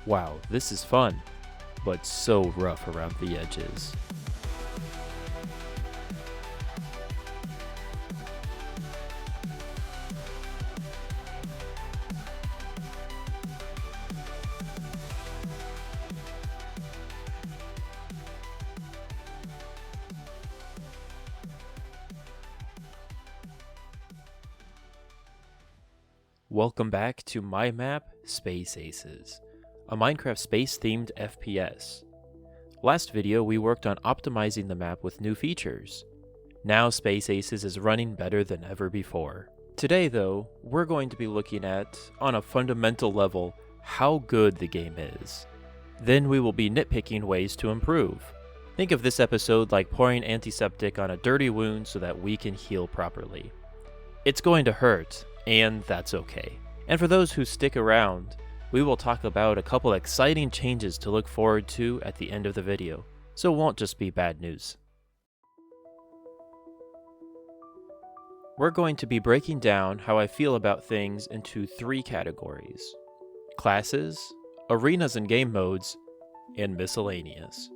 Wow, this is fun, but so rough around the edges. Welcome back to my map, Space Aces, a Minecraft space-themed FPS. Last video we worked on optimizing the map with new features. Now Space Aces is running better than ever before. Today though, we're going to be looking at, on a fundamental level, how good the game is. Then we will be nitpicking ways to improve. Think of this episode like pouring antiseptic on a dirty wound so that we can heal properly. It's going to hurt, and that's okay. And for those who stick around, we will talk about a couple exciting changes to look forward to at the end of the video, so it won't just be bad news. We're going to be breaking down how I feel about things into 3 categories: classes, arenas and game modes, and miscellaneous.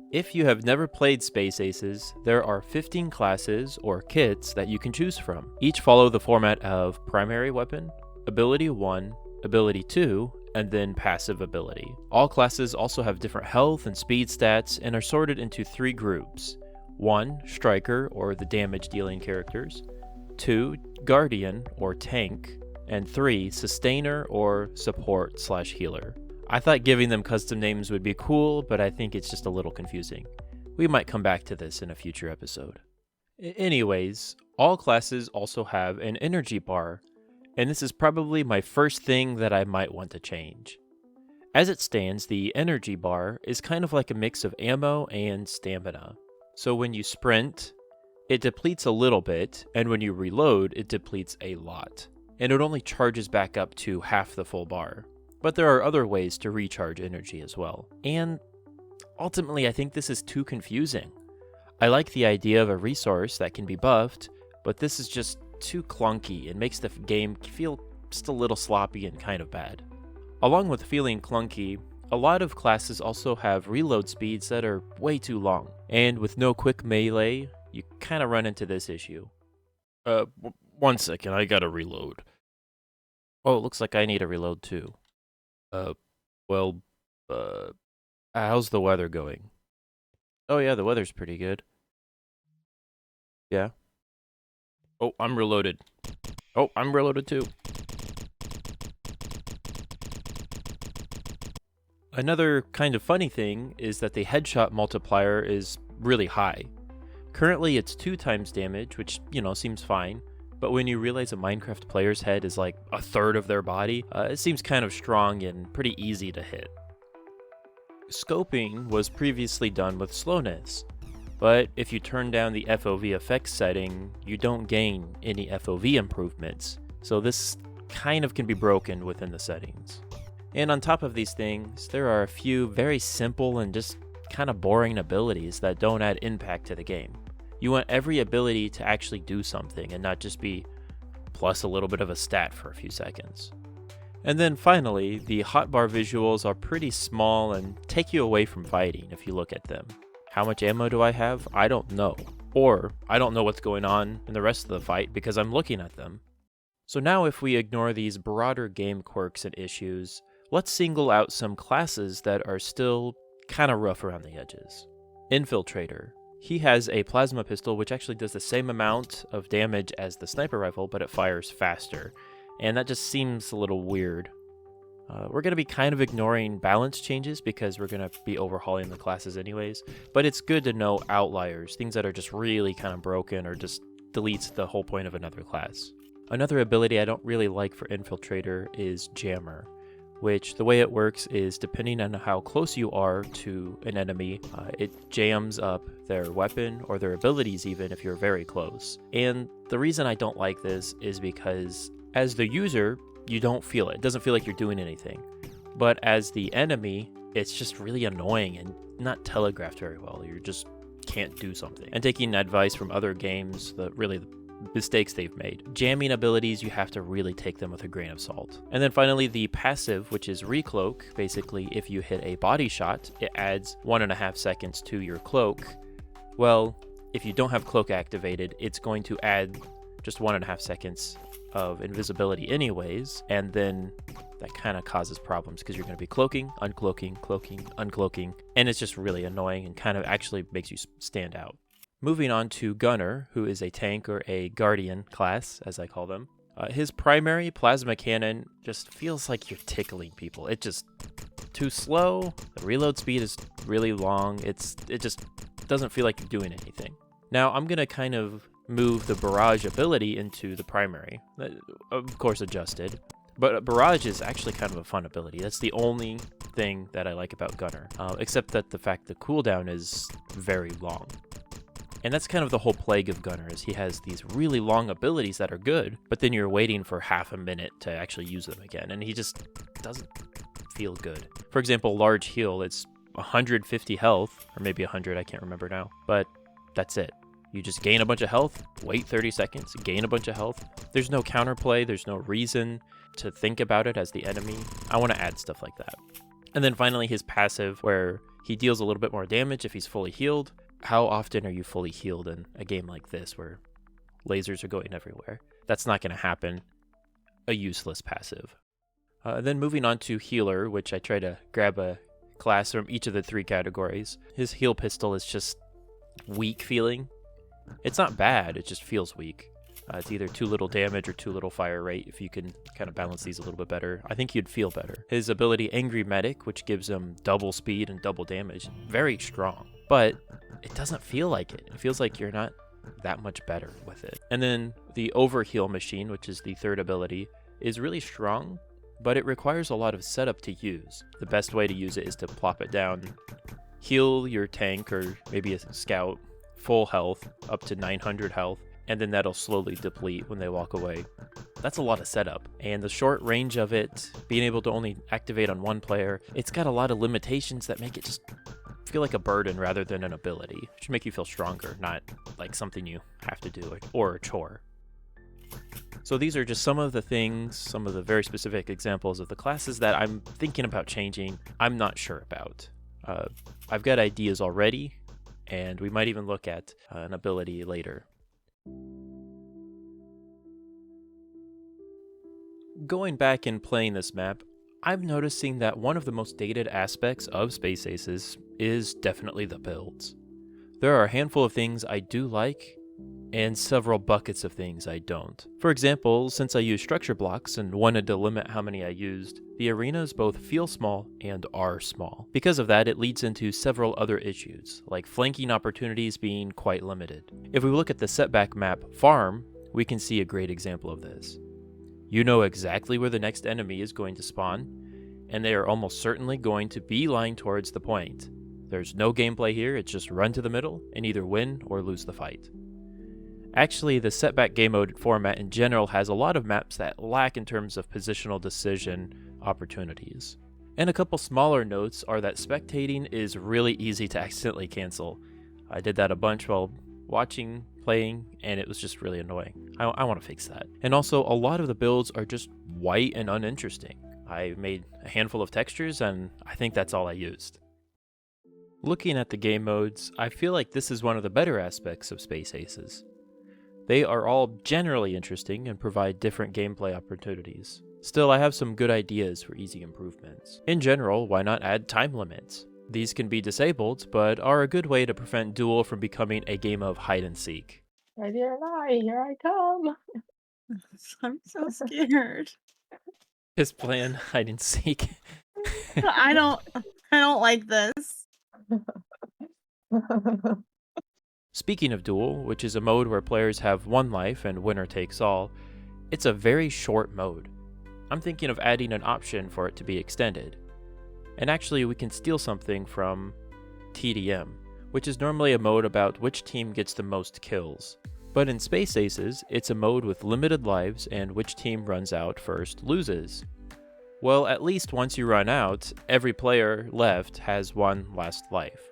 If you have never played Space Aces, there are 15 classes, or kits, that you can choose from. Each follow the format of primary weapon, ability 1, ability 2, and then passive ability. All classes also have different health and speed stats and are sorted into 3 groups. 1. Striker, or the damage dealing characters. 2. Guardian, or tank. And 3. Sustainer, or support/healer. I thought giving them custom names would be cool, but I think it's just a little confusing. We might come back to this in a future episode. Anyways, all classes also have an energy bar, and this is probably my first thing that I might want to change. As it stands, the energy bar is kind of like a mix of ammo and stamina. So when you sprint, it depletes a little bit, and when you reload, it depletes a lot. And it only charges back up to half the full bar. But there are other ways to recharge energy as well. And ultimately, I think this is too confusing. I like the idea of a resource that can be buffed, but this is just too clunky and makes the game feel just a little sloppy and kind of bad. Along with feeling clunky, a lot of classes also have reload speeds that are way too long. And with no quick melee, you kind of run into this issue. 1 second, I gotta reload. Oh, it looks like I need a reload too. How's the weather going? Oh yeah, the weather's pretty good. Yeah. Oh, I'm reloaded. Oh, I'm reloaded too. Another kind of funny thing is that the headshot multiplier is really high. Currently it's 2 times damage, which, seems fine. But when you realize a Minecraft player's head is like a third of their body, it seems kind of strong and pretty easy to hit. Scoping was previously done with slowness, but if you turn down the FOV effects setting, you don't gain any FOV improvements, so this kind of can be broken within the settings. And on top of these things, there are a few very simple and just kind of boring abilities that don't add impact to the game. You want every ability to actually do something and not just be plus a little bit of a stat for a few seconds. And then finally, the hotbar visuals are pretty small and take you away from fighting if you look at them. How much ammo do I have? I don't know. Or I don't know what's going on in the rest of the fight because I'm looking at them. So now if we ignore these broader game quirks and issues, let's single out some classes that are still kind of rough around the edges. Infiltrator. He has a plasma pistol which actually does the same amount of damage as the sniper rifle, but it fires faster. And that just seems a little weird. We're going to be kind of ignoring balance changes because we're going to be overhauling the classes anyways. But it's good to know outliers, things that are just really kind of broken or just deletes the whole point of another class. Another ability I don't really like for Infiltrator is Jammer, which the way it works is depending on how close you are to an enemy, it jams up their weapon or their abilities even if you're very close. And the reason I don't like this is because as the user, you don't feel it. It doesn't feel like you're doing anything. But as the enemy, it's just really annoying and not telegraphed very well. You just can't do something. And taking advice from other games, the mistakes they've made. Jamming abilities, you have to really take them with a grain of salt. And then finally, the passive, which is Recloak. Basically, if you hit a body shot, it adds 1.5 seconds to your cloak. Well, if you don't have cloak activated, it's going to add just 1.5 seconds of invisibility anyways, and then that kind of causes problems because you're going to be cloaking, uncloaking, cloaking, uncloaking, and it's just really annoying and kind of actually makes you stand out. Moving on to Gunner, who is a tank or a guardian class, as I call them. His primary plasma cannon just feels like you're tickling people. It just too slow. The reload speed is really long. It just doesn't feel like you're doing anything. Now I'm going to kind of move the barrage ability into the primary, of course adjusted. But barrage is actually kind of a fun ability. That's the only thing that I like about Gunner, except that the fact the cooldown is very long. And that's kind of the whole plague of Gunner, is he has these really long abilities that are good, but then you're waiting for half a minute to actually use them again, and he just doesn't feel good. For example, large heal, it's 150 health, or maybe 100, I can't remember now, but that's it. You just gain a bunch of health, wait 30 seconds, gain a bunch of health. There's no counterplay, there's no reason to think about it as the enemy. I want to add stuff like that. And then finally his passive, where he deals a little bit more damage if he's fully healed. How often are you fully healed in a game like this where lasers are going everywhere? That's not going to happen. A useless passive. Then moving on to healer, which I try to grab a class from each of the 3 categories. His heal pistol is just weak feeling. It's not bad, it just feels weak. It's either too little damage or too little fire rate. If you can kind of balance these a little bit better, I think you'd feel better. His ability Angry Medic, which gives him double speed and double damage, very strong. But it doesn't feel like it. It feels like you're not that much better with it. And then the Overheal Machine, which is the 3rd ability, is really strong, but it requires a lot of setup to use. The best way to use it is to plop it down, heal your tank or maybe a scout full health up to 900 health, and then that'll slowly deplete when they walk away. That's a lot of setup. And the short range of it, being able to only activate on one player, it's got a lot of limitations that make it just feel like a burden rather than an ability. It should make you feel stronger, not like something you have to do or a chore. So these are just some of the things, some of the very specific examples of the classes that I'm thinking about changing. I'm not sure about. I've got ideas already, and we might even look at an ability later. Going back and playing this map, I'm noticing that one of the most dated aspects of Space Aces is definitely the builds. There are a handful of things I do like, and several buckets of things I don't. For example, since I use structure blocks and wanted to limit how many I used, the arenas both feel small and are small. Because of that, it leads into several other issues, like flanking opportunities being quite limited. If we look at the setback map Farm, we can see a great example of this. You know exactly where the next enemy is going to spawn, and they are almost certainly going to beeline towards the point. There's no gameplay here, it's just run to the middle and either win or lose the fight. Actually, the setback game mode format in general has a lot of maps that lack in terms of positional decision opportunities. And a couple smaller notes are that spectating is really easy to accidentally cancel. I did that a bunch while watching, playing, and it was just really annoying. I want to fix that. And also, a lot of the builds are just white and uninteresting. I made a handful of textures, and I think that's all I used. Looking at the game modes, I feel like this is one of the better aspects of Space Aces. They are all generally interesting and provide different gameplay opportunities. Still, I have some good ideas for easy improvements. In general, why not add time limits? These can be disabled, but are a good way to prevent Duel from becoming a game of hide and seek. Ready or not, here I come. I'm so scared. His plan, hide and seek. I don't like this. Speaking of Duel, which is a mode where players have one life and winner takes all, it's a very short mode. I'm thinking of adding an option for it to be extended. And actually, we can steal something from TDM, which is normally a mode about which team gets the most kills. But in Space Aces, it's a mode with limited lives and which team runs out first loses. Well, at least once you run out, every player left has one last life.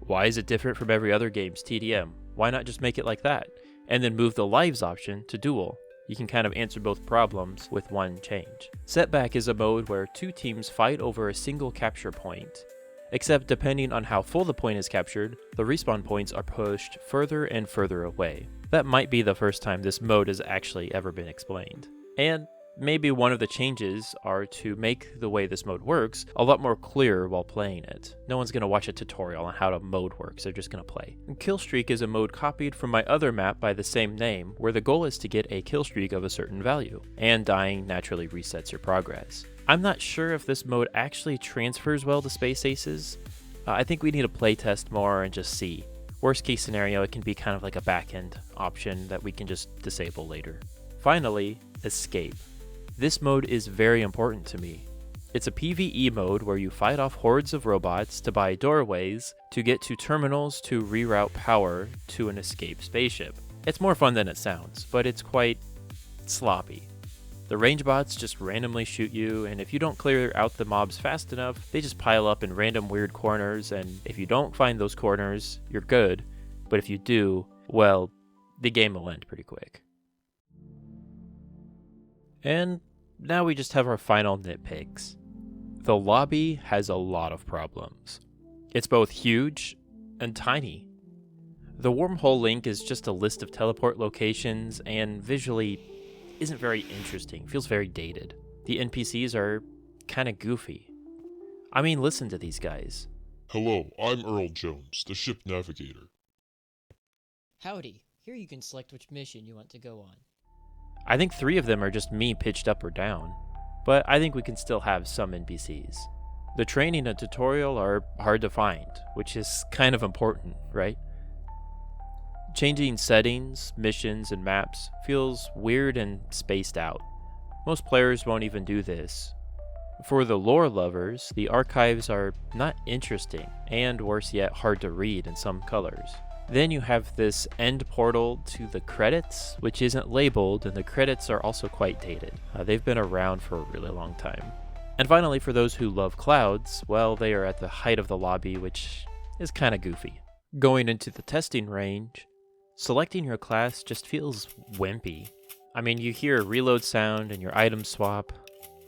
Why is it different from every other game's TDM? Why not just make it like that? and then move the lives option to dual. You can kind of answer both problems with one change. Setback is a mode where two teams fight over a single capture point. Except depending on how full the point is captured, the respawn points are pushed further and further away. That might be the first time this mode has actually ever been explained. And maybe one of the changes are to make the way this mode works a lot more clear while playing it. No one's going to watch a tutorial on how the mode works, they're just going to play. And Killstreak is a mode copied from my other map by the same name, where the goal is to get a killstreak of a certain value, and dying naturally resets your progress. I'm not sure if this mode actually transfers well to Space Aces. I think we need to playtest more and just see. Worst case scenario, it can be kind of like a backend option that we can just disable later. Finally, Escape. This mode is very important to me. It's a PvE mode where you fight off hordes of robots to buy doorways to get to terminals to reroute power to an escaped spaceship. It's more fun than it sounds, but it's quite sloppy. The range bots just randomly shoot you, and if you don't clear out the mobs fast enough, they just pile up in random weird corners, and if you don't find those corners, you're good, but if you do, well, the game will end pretty quick. And now we just have our final nitpicks. The lobby has a lot of problems. It's both huge and tiny. The wormhole link is just a list of teleport locations and visually isn't very interesting, feels very dated. The NPCs are kinda goofy. I mean, listen to these guys. Hello, I'm Earl Jones, the ship navigator. Howdy, here you can select which mission you want to go on. I think 3 of them are just me pitched up or down, but I think we can still have some NPCs. The training and tutorial are hard to find, which is kind of important, right? Changing settings, missions, and maps feels weird and spaced out. Most players won't even do this. For the lore lovers, the archives are not interesting, and worse yet, hard to read in some colors. Then you have this end portal to the credits, which isn't labeled, and the credits are also quite dated. They've been around for a really long time. And finally, for those who love clouds, well, they are at the height of the lobby, which is kind of goofy. Going into the testing range, selecting your class just feels wimpy. I mean, you hear a reload sound and your item swap,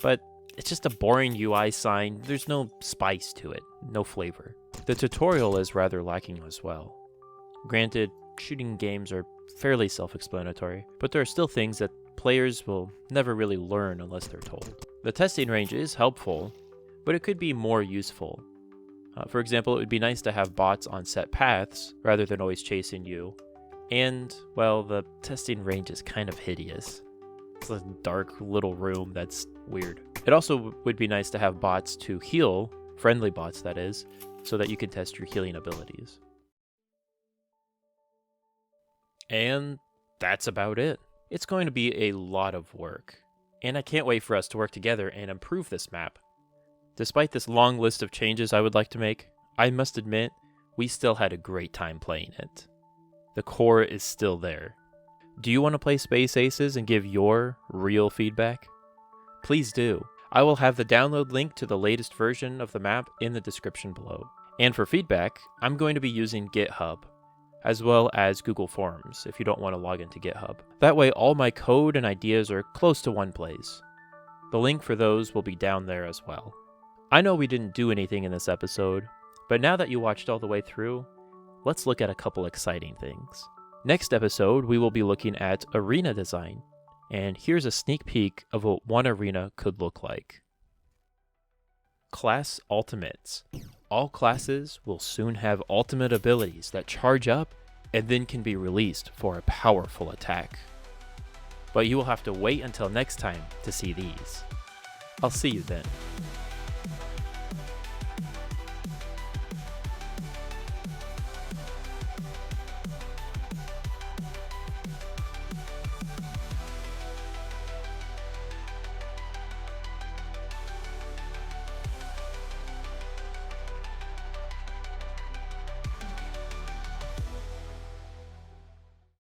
but it's just a boring UI sign. There's no spice to it, no flavor. The tutorial is rather lacking as well. Granted, shooting games are fairly self-explanatory, but there are still things that players will never really learn unless they're told. The testing range is helpful, but it could be more useful. For example, it would be nice to have bots on set paths rather than always chasing you. And, well, the testing range is kind of hideous. It's a dark little room that's weird. It also would be nice to have bots to heal, friendly bots that is, so that you can test your healing abilities. And that's about it. It's going to be a lot of work, and I can't wait for us to work together and improve this map. Despite this long list of changes I would like to make, I must admit, we still had a great time playing it. The core is still there. Do you want to play Space Aces and give your real feedback? Please do. I will have the download link to the latest version of the map in the description below. And for feedback, I'm going to be using GitHub, as well as Google Forms if you don't want to log into GitHub. That way all my code and ideas are close to one place. The link for those will be down there as well. I know we didn't do anything in this episode, but now that you watched all the way through, let's look at a couple exciting things. Next episode, we will be looking at arena design, and here's a sneak peek of what one arena could look like. Class Ultimates. All classes will soon have ultimate abilities that charge up and then can be released for a powerful attack. But you will have to wait until next time to see these. I'll see you then.